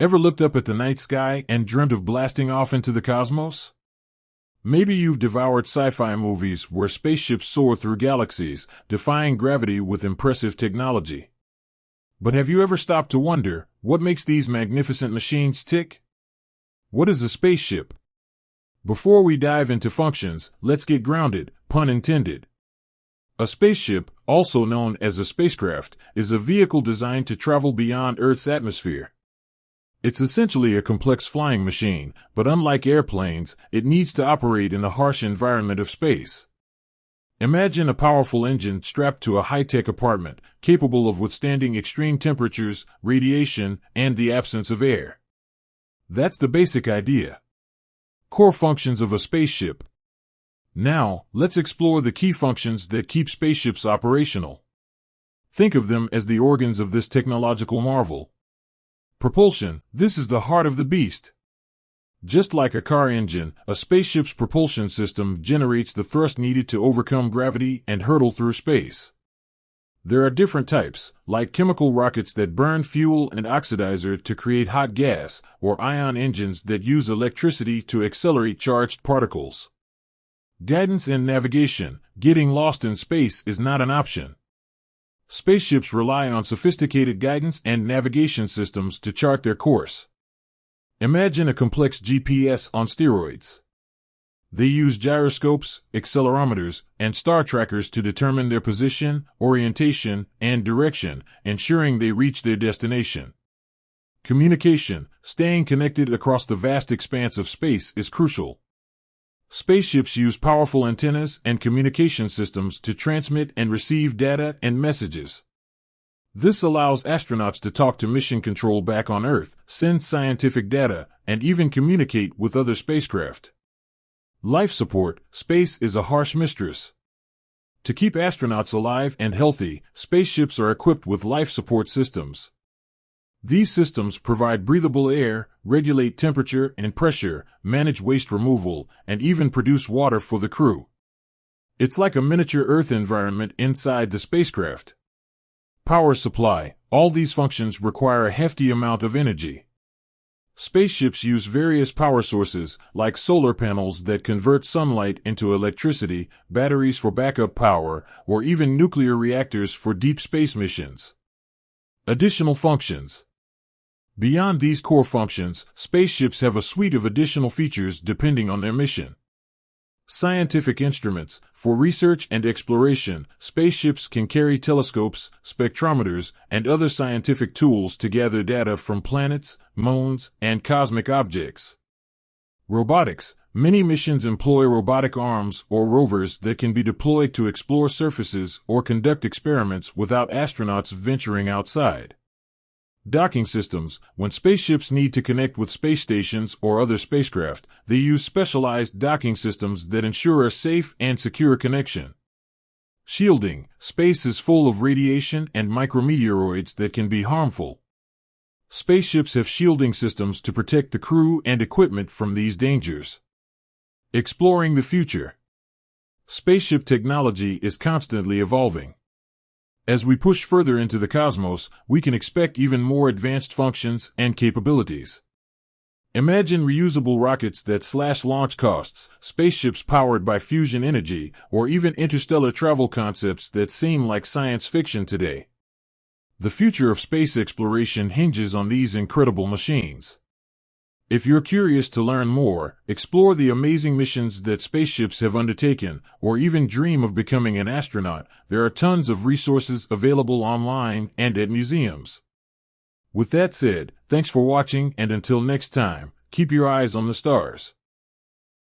Ever looked up at the night sky and dreamt of blasting off into the cosmos? Maybe you've devoured sci-fi movies where spaceships soar through galaxies, defying gravity with impressive technology. But have you ever stopped to wonder, what makes these magnificent machines tick? What is a spaceship? Before we dive into functions, let's get grounded, pun intended. A spaceship, also known as a spacecraft, is a vehicle designed to travel beyond Earth's atmosphere. It's essentially a complex flying machine, but unlike airplanes, it needs to operate in the harsh environment of space. Imagine a powerful engine strapped to a high-tech apartment, capable of withstanding extreme temperatures, radiation, and the absence of air. That's the basic idea. Core functions of a spaceship. Now, let's explore the key functions that keep spaceships operational. Think of them as the organs of this technological marvel. Propulsion, this is the heart of the beast. Just like a car engine, a spaceship's propulsion system generates the thrust needed to overcome gravity and hurtle through space. There are different types, like chemical rockets that burn fuel and oxidizer to create hot gas, or ion engines that use electricity to accelerate charged particles. Guidance and navigation, getting lost in space is not an option. Spaceships rely on sophisticated guidance and navigation systems to chart their course. Imagine a complex GPS on steroids. They use gyroscopes, accelerometers, and star trackers to determine their position, orientation, and direction, ensuring they reach their destination. Communication, staying connected across the vast expanse of space, is crucial. Spaceships use powerful antennas and communication systems to transmit and receive data and messages. This allows astronauts to talk to mission control back on Earth, send scientific data, and even communicate with other spacecraft. Life support, space is a harsh mistress. To keep astronauts alive and healthy, spaceships are equipped with life support systems. These systems provide breathable air, regulate temperature and pressure, manage waste removal, and even produce water for the crew. It's like a miniature Earth environment inside the spacecraft. Power supply, all these functions require a hefty amount of energy. Spaceships use various power sources, like solar panels that convert sunlight into electricity, batteries for backup power, or even nuclear reactors for deep space missions. Additional functions. Beyond these core functions, spaceships have a suite of additional features depending on their mission. Scientific instruments. For research and exploration, spaceships can carry telescopes, spectrometers, and other scientific tools to gather data from planets, moons, and cosmic objects. Robotics. Many missions employ robotic arms or rovers that can be deployed to explore surfaces or conduct experiments without astronauts venturing outside. Docking systems. When spaceships need to connect with space stations or other spacecraft, they use specialized docking systems that ensure a safe and secure connection. Shielding. Space is full of radiation and micrometeoroids that can be harmful. Spaceships have shielding systems to protect the crew and equipment from these dangers. Exploring the future. Spaceship technology is constantly evolving. As we push further into the cosmos, we can expect even more advanced functions and capabilities. Imagine reusable rockets that slash launch costs, spaceships powered by fusion energy, or even interstellar travel concepts that seem like science fiction today. The future of space exploration hinges on these incredible machines. If you're curious to learn more, explore the amazing missions that spaceships have undertaken, or even dream of becoming an astronaut, there are tons of resources available online and at museums. With that said, thanks for watching, and until next time, keep your eyes on the stars.